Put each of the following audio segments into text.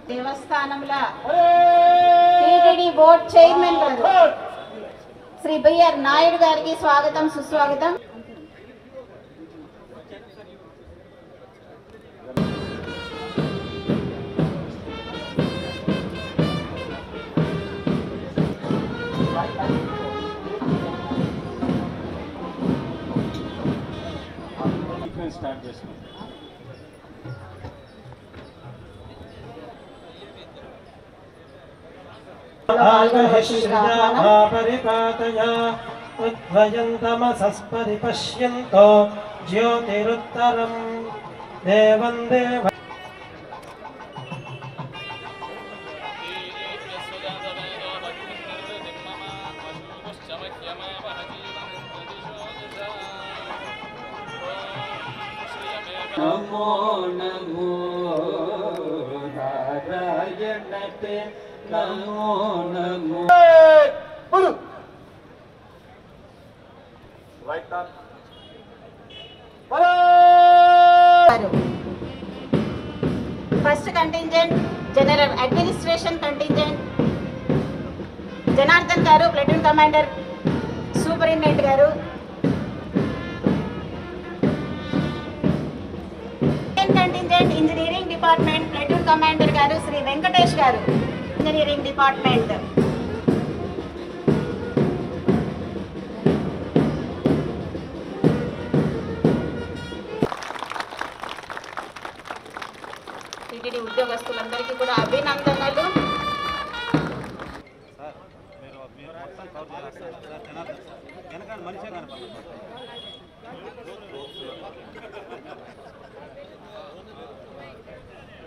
దేవస్థానంలో TTD board chairman గారు Shri BR Naidu గారికి స్వాగతం సుస్వాగతం. స్టార్ట్ చేస్తున్నాం. పరిపాతయస్పరిపశ్యంతో జ్యోతిరుత్తరం దేవం దేవ నమో నమో నారాయణతే నమో నమో. First contingent general administration contingent Janardhan గారు, ప్లాటూన్ కమాండర్ సూపరింటెండెంట్ గారు. Contingent engineering department platoon commander గారు శ్రీ వెంకటేష్ గారు, ఇంజనీరింగ్ డిపార్ట్మెంట్. టీటీడీ ఉద్యోగస్తులందరికీ కూడా అభినందనలు.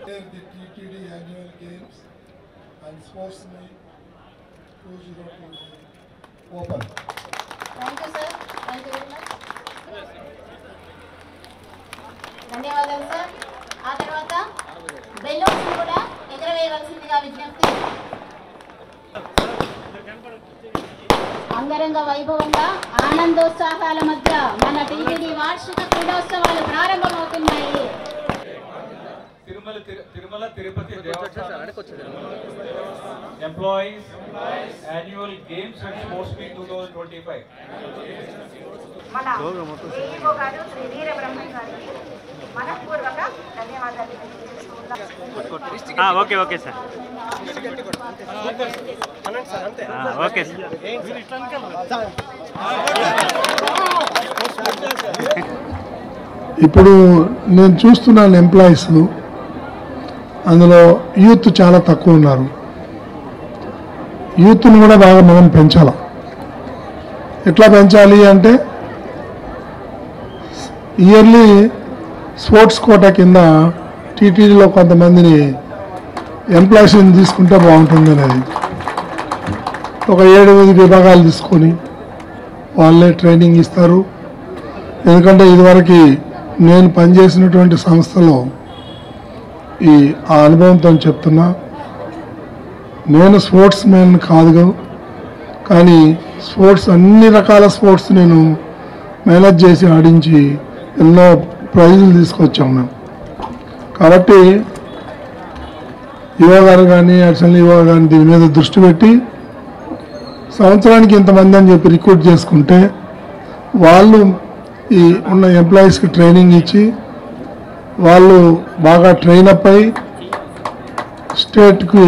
The TTD Annual Games and Sports Meet 2020 open. Thank you sir, thank you very much, ధన్యవాదాలు sir. ఆ తర్వాత balloons కూడా ఎగరవేయవలసిందిగా విజ్ఞప్తి. అంగరంగ వైభవంగా ఆనందోత్సాహాల మధ్య మన టీటీడీ వార్షిక క్రీడోత్సవాలు ప్రారంభమవుతున్నాయి. Tirumala Tirupati employees annual games and sports meet 2025. మన CEO గారు శ్రీ వీర బ్రహ్మ గారికి మనపూర్వక ధన్యవాదాలు తెలియజేస్తున్నాం. Okay okay sir, okay sir. ఇప్పుడు నేను చూస్తున్నాను ఎంప్లాయీస్, అందులో యూత్ చాలా తక్కువ ఉన్నారు. యూత్ని కూడా బాగా మనం పెంచాలి. ఎట్లా పెంచాలి అంటే ఇయర్లీ స్పోర్ట్స్ కోటా కింద టీటీడీలో కొంతమందిని ఎంప్లాయీస్ని తీసుకుంటే బాగుంటుంది అనేది ఒక 7 విభాగాలు తీసుకొని వాళ్ళే ట్రైనింగ్ ఇస్తారు. ఎందుకంటే ఇదివరకు నేను పనిచేసినటువంటి సంస్థలో ఆ అనుభవంతో చెప్తున్నా, నేను స్పోర్ట్స్ మ్యాన్ కాదు, కానీ స్పోర్ట్స్ అన్ని రకాల స్పోర్ట్స్ నేను మేనేజ్ చేసి ఆడించి ఎన్నో ప్రైజులు తీసుకొచ్చాం మేము. కాబట్టి యువ గారు కానీ అడిషనల్ యువ కానీ దీని మీద దృష్టి పెట్టి సంవత్సరానికి ఇంతమంది అని చెప్పి రిక్రూట్ చేసుకుంటే వాళ్ళు ఈ ఉన్న ఎంప్లాయీస్కి ట్రైనింగ్ ఇచ్చి వాళ్ళు బాగా ట్రైన్ అప్ అయి స్టేట్కి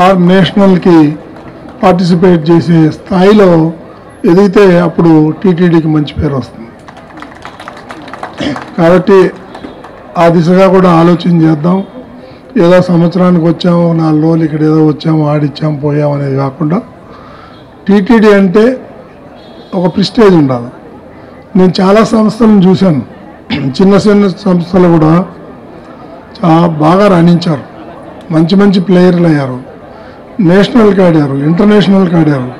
ఆర్ నేషనల్కి పార్టిసిపేట్ చేసే స్థాయిలో ఎదిగితే అప్పుడు టీటీడీకి మంచి పేరు వస్తుంది. కాబట్టి ఆ దిశగా కూడా ఆలోచన చేద్దాం. ఏదో సంవత్సరానికి వచ్చాము, 4 రోజులు ఇక్కడ ఏదో వచ్చాము, ఆడిచ్చాము, పోయాము అనేది కాకుండా టీటీడీ అంటే ఒక ప్రిస్టేజ్ ఉండాలి. నేను చాలా సంస్థలను చూశాను, చిన్న చిన్న సంస్థలు కూడా చాలా బాగా రాణించారు, మంచి మంచి ప్లేయర్లు అయ్యారు, నేషనల్కి ఆడారు, ఇంటర్నేషనల్కి ఆడారు.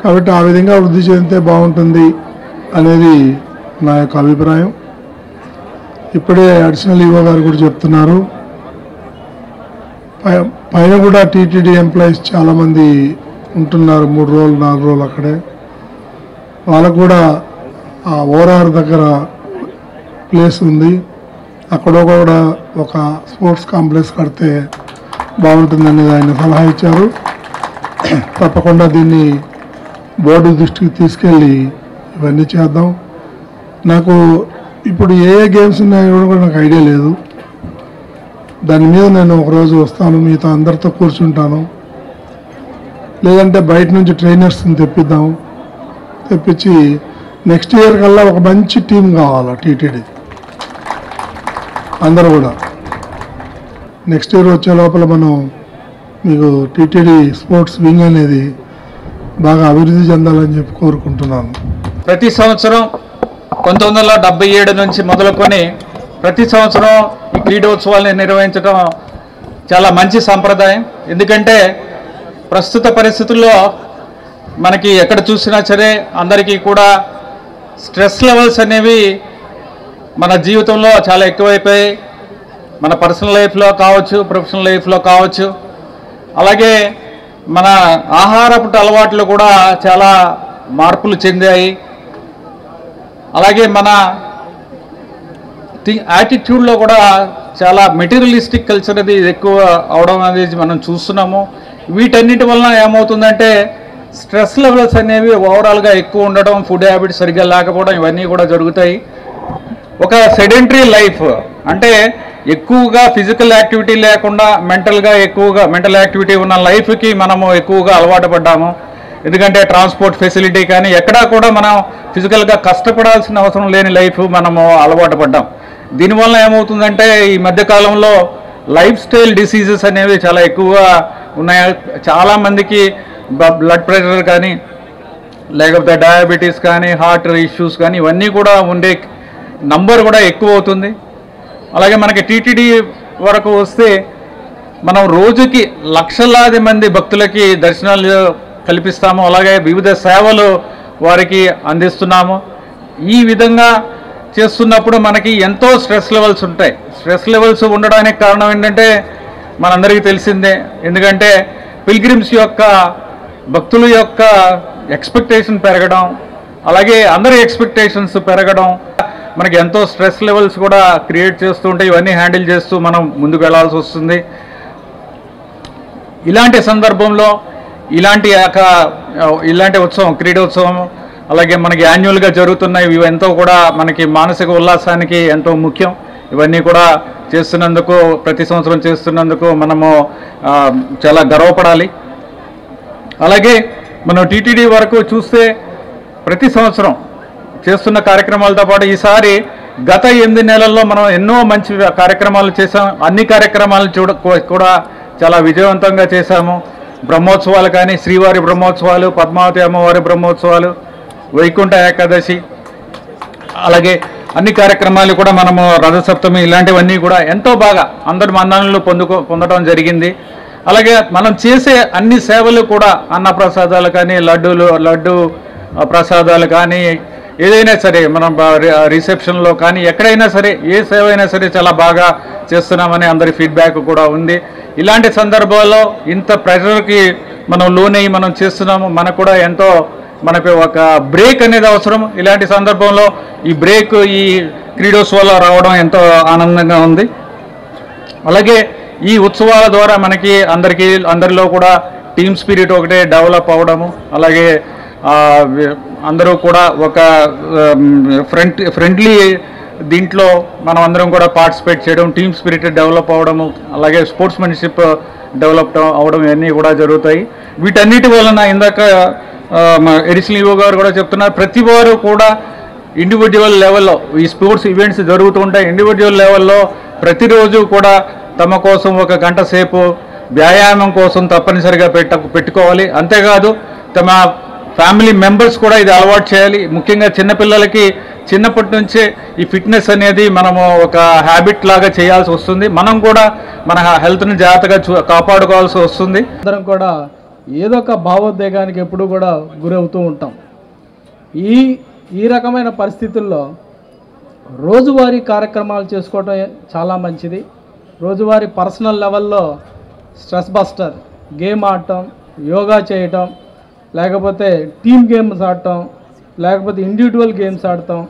కాబట్టి ఆ విధంగా వృద్ధి చెందితే బాగుంటుంది అనేది నా యొక్క అభిప్రాయం. ఇప్పుడే అడిషనల్ ఈవో గారు కూడా చెప్తున్నారు, పైన కూడా టీటీడీ ఎంప్లాయీస్ చాలామంది ఉంటున్నారు, 3 రోజులు 4 రోజులు అక్కడే. వాళ్ళకు కూడా ఆ ఓఆర్ఆర్ దగ్గర ప్లేస్ ఉంది, అక్కడ కూడా ఒక స్పోర్ట్స్ కాంప్లెక్స్ కడితే బాగుంటుందనేది ఆయన సలహా ఇచ్చారు. తప్పకుండా దీన్ని బోర్డు దృష్టికి తీసుకెళ్ళి ఇవన్నీ చేద్దాం. నాకు ఇప్పుడు ఏ గేమ్స్ ఉన్నాయో కూడా నాకు ఐడియా లేదు. దాని మీద నేను ఒకరోజు వస్తాను, మీతో అందరితో కూర్చుంటాను. లేదంటే బయట నుంచి ట్రైనర్స్ని తెప్పించి నెక్స్ట్ ఇయర్ కల్లా ఒక మంచి టీం కావాలి టీటీడీ. అందరూ కూడా నెక్స్ట్ ఇయర్ వచ్చే లోపల మనం మీకు టీటీడీ స్పోర్ట్స్ వింగ్ అనేది బాగా అభివృద్ధి చెందాలని చెప్పి కోరుకుంటున్నాను. ప్రతి సంవత్సరం 1977 నుంచి మొదలుకొని ప్రతి సంవత్సరం ఈ క్రీడోత్సవాలను నిర్వహించడం చాలా మంచి సంప్రదాయం. ఎందుకంటే ప్రస్తుత పరిస్థితుల్లో మనకి ఎక్కడ చూసినా సరే అందరికీ కూడా స్ట్రెస్ లెవెల్స్ అనేవి మన జీవితంలో చాలా ఎక్కువైపోయాయి. మన పర్సనల్ లైఫ్లో కావచ్చు, ప్రొఫెషనల్ లైఫ్లో కావచ్చు. అలాగే మన ఆహారపు అలవాట్లు కూడా చాలా మార్పులు చెందాయి. అలాగే మన యాటిట్యూడ్లో కూడా చాలా మెటీరియలిస్టిక్ కల్చర్ అది ఎక్కువ అవడం అనేది మనం చూస్తున్నాము. వీటన్నిటి వలన ఏమవుతుందంటే స్ట్రెస్ లెవెల్స్ అనేవి ఓవరాల్గా ఎక్కువ ఉండడం, ఫుడ్ హ్యాబిట్స్ సరిగ్గా లేకపోవడం, ఇవన్నీ కూడా జరుగుతాయి. ఒక సెడెంటరీ లైఫ్ అంటే ఎక్కువగా ఫిజికల్ యాక్టివిటీ లేకుండా మెంటల్ యాక్టివిటీ ఉన్న లైఫ్కి మనము ఎక్కువగా అలవాటు పడ్డాము. ఎందుకంటే ట్రాన్స్పోర్ట్ ఫెసిలిటీ కానీ ఎక్కడా కూడా మనం ఫిజికల్గా కష్టపడాల్సిన అవసరం లేని లైఫ్ మనము అలవాటు పడ్డాం. దీనివల్ల ఏమవుతుందంటే ఈ మధ్యకాలంలో లైఫ్ స్టైల్ డిసీజెస్ అనేవి చాలా ఎక్కువగా ఉన్నాయి. చాలామందికి బ్లడ్ ప్రెషర్ కానీ లేకపోతే డయాబెటీస్ కానీ హార్ట్ ఇష్యూస్ కానీ ఇవన్నీ కూడా ఉండే నంబర్ కూడా ఎక్కువ అవుతుంది. అలాగే మనకి టీటీడీ వరకు వస్తే మనం రోజుకి లక్షలాది మంది భక్తులకి దర్శనాలు కల్పిస్తాము. అలాగే వివిధ సేవలు వారికి అందిస్తున్నాము. ఈ విధంగా చేస్తున్నప్పుడు మనకి ఎంతో స్ట్రెస్ లెవెల్స్ ఉంటాయి. స్ట్రెస్ లెవెల్స్ ఉండడానికి కారణం ఏంటంటే మనందరికీ తెలిసిందే. ఎందుకంటే పిల్గ్రిమ్స్ యొక్క భక్తుల యొక్క ఎక్స్పెక్టేషన్ పెరగడం, అలాగే అందరి ఎక్స్పెక్టేషన్స్ పెరగడం మనకి ఎంతో స్ట్రెస్ లెవెల్స్ కూడా క్రియేట్ చేస్తూ ఉంటాయి. ఇవన్నీ హ్యాండిల్ చేస్తూ మనం ముందుకు వెళ్లాల్సి వస్తుంది. ఇలాంటి సందర్భంలో ఇలాంటి ఉత్సవం, క్రీడోత్సవం, అలాగే మనకి యాన్యువల్గా జరుగుతున్నాయి. ఇవి ఎంతో కూడా మనకి మానసిక ఉల్లాసానికి ఎంతో ముఖ్యం. ఇవన్నీ కూడా చేస్తున్నందుకు, ప్రతి సంవత్సరం చేస్తున్నందుకు మనము చాలా గర్వపడాలి. అలాగే మనం టీటీడీ వరకు చూస్తే ప్రతి సంవత్సరం చేస్తున్న కార్యక్రమాలతో పాటు ఈసారి గత 8 నెలల్లో మనం ఎన్నో మంచి కార్యక్రమాలు చేసాం. అన్ని కార్యక్రమాలు కూడా చాలా విజయవంతంగా చేశాము. బ్రహ్మోత్సవాలు కానీ, శ్రీవారి బ్రహ్మోత్సవాలు, పద్మావతి అమ్మవారి బ్రహ్మోత్సవాలు, వైకుంఠ ఏకాదశి, అలాగే అన్ని కార్యక్రమాలు కూడా మనము రథసప్తమి ఇలాంటివన్నీ కూడా ఎంతో బాగా అందరి మన్ననలు పొందడం జరిగింది. అలాగే మనం చేసే అన్ని సేవలు కూడా అన్నప్రసాదాలు కానీ, లడ్డు ప్రసాదాలు కానీ, ఏదైనా సరే మనం రిసెప్షన్లో కానీ ఎక్కడైనా సరే ఏ సేవ అయినా సరే చాలా బాగా చేస్తున్నామని అందరి ఫీడ్బ్యాక్ కూడా ఉంది. ఇలాంటి సందర్భాల్లో ఇంత ప్రెషర్కి మనం లోనయ్యి మనం చేస్తున్నాము. మనకు కూడా ఎంతో మనకు ఒక బ్రేక్ అనేది అవసరం. ఇలాంటి సందర్భంలో ఈ బ్రేక్ ఈ క్రీడోత్సవాల్లో రావడం ఎంతో ఆనందంగా ఉంది. అలాగే ఈ ఉత్సవాల ద్వారా మనకి అందరిలో కూడా టీమ్ స్పిరిట్ ఒకటే డెవలప్ అవ్వడము, అలాగే అందరూ కూడా ఒక ఫ్రెండ్లీ దీంట్లో మనం అందరం కూడా పార్టిసిపేట్ చేయడం, టీమ్ స్పిరిట్ డెవలప్ అవ్వడము, అలాగే స్పోర్ట్స్మెన్షిప్ డెవలప్ అవ్వడం ఇవన్నీ కూడా జరుగుతాయి. వీటన్నిటి వలన ఇందాక ఎడిషనల్ ఈవో గారు కూడా చెప్తున్నారు, ప్రతి వారు కూడా ఇండివిజువల్ లెవెల్లో ఈ స్పోర్ట్స్ ఈవెంట్స్ జరుగుతూ ఉంటాయి. ఇండివిజువల్ లెవెల్లో ప్రతిరోజు కూడా తమ కోసం 1 గంట సేపు వ్యాయామం కోసం తప్పనిసరిగా పెట్టుకోవాలి. అంతేకాదు తమ ఫ్యామిలీ మెంబర్స్ కూడా ఇది అలవాటు చేయాలి. ముఖ్యంగా చిన్నపిల్లలకి చిన్నప్పటి నుంచే ఈ ఫిట్నెస్ అనేది మనము ఒక హ్యాబిట్ లాగా చేయాల్సి వస్తుంది. మనం కూడా మన హెల్త్ని జాగ్రత్తగా కాపాడుకోవాల్సి వస్తుంది. అందరం కూడా ఏదో ఒక భావోద్వేగానికి ఎప్పుడూ కూడా గురవుతూ ఉంటాం. ఈ రకమైన పరిస్థితుల్లో రోజువారీ కార్యక్రమాలు చేసుకోవడం చాలా మంచిది. రోజువారీ పర్సనల్ లెవెల్లో స్ట్రెస్ బస్టర్ గేమ్ ఆడటం, యోగా చేయటం, లేకపోతే టీమ్ గేమ్స్ ఆడటం, లేకపోతే ఇండివిజువల్ గేమ్స్ ఆడటం,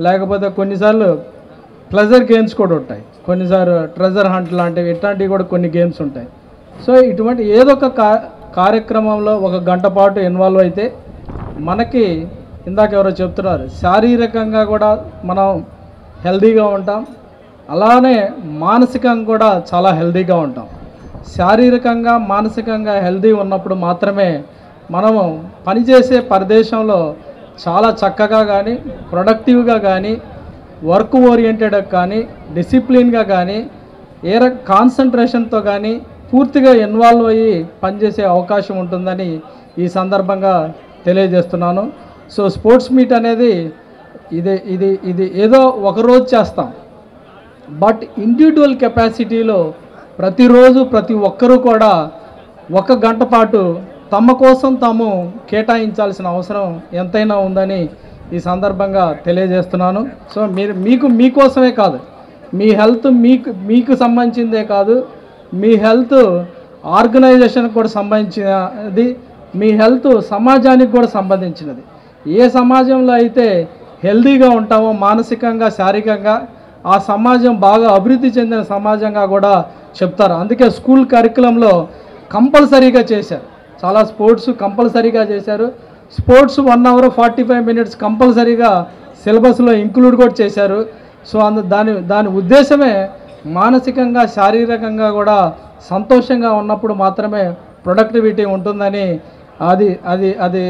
లేకపోతే కొన్నిసార్లు ప్లెజర్ గేమ్స్ కూడా ఉంటాయి. కొన్నిసార్లు ట్రెజర్ హంట్ లాంటివి ఇట్లాంటివి కూడా కొన్ని గేమ్స్ ఉంటాయి. సో ఇటువంటి ఏదో ఒక కార్యక్రమంలో ఒక గంట పాటు ఇన్వాల్వ్ అయితే మనకి ఇందాక ఎవరో చెప్తున్నారు శారీరకంగా కూడా మనం హెల్దీగా ఉంటాం, అలానే మానసికంగా కూడా చాలా హెల్దీగా ఉంటాం. శారీరకంగా మానసికంగా హెల్దీ ఉన్నప్పుడు మాత్రమే మనము పనిచేసే ప్రదేశంలో చాలా చక్కగా కానీ ప్రొడక్టివ్గా కానీ వర్క్ ఓరియంటెడ్ కానీ డిసిప్లిన్గా కానీ కాన్సన్ట్రేషన్తో కానీ పూర్తిగా ఇన్వాల్వ్ అయ్యి పనిచేసే అవకాశం ఉంటుందని ఈ సందర్భంగా తెలియజేస్తున్నాను. సో స్పోర్ట్స్ మీట్ అనేది ఇది ఏదో ఒకరోజు చేస్తాం, బట్ ఇండివిజువల్ కెపాసిటీలో ప్రతిరోజు ప్రతి ఒక్కరూ కూడా 1 గంట పాటు తమ కోసం తాము కేటాయించాల్సిన అవసరం ఎంతైనా ఉందని ఈ సందర్భంగా తెలియజేస్తున్నాను. సో మీకోసమే కాదు, మీ హెల్త్ మీకు సంబంధించిందే కాదు, మీ హెల్త్ ఆర్గనైజేషన్కి కూడా సంబంధించినది, మీ హెల్త్ సమాజానికి కూడా సంబంధించినది. ఏ సమాజంలో అయితే హెల్తీగా ఉంటామో మానసికంగా శారీరకంగా ఆ సమాజం బాగా అభివృద్ధి చెందిన సమాజంగా కూడా చెప్తారు. అందుకే స్కూల్ కరికులంలో కంపల్సరీగా చేశారు, చాలా స్పోర్ట్స్ కంపల్సరీగా చేశారు. స్పోర్ట్స్ 1 hour 45 minutes కంపల్సరీగా సిలబస్లో ఇంక్లూడ్ కూడా చేశారు. సో దాని ఉద్దేశమే మానసికంగా శారీరకంగా కూడా సంతోషంగా ఉన్నప్పుడు మాత్రమే ప్రొడక్టివిటీ ఉంటుందని అది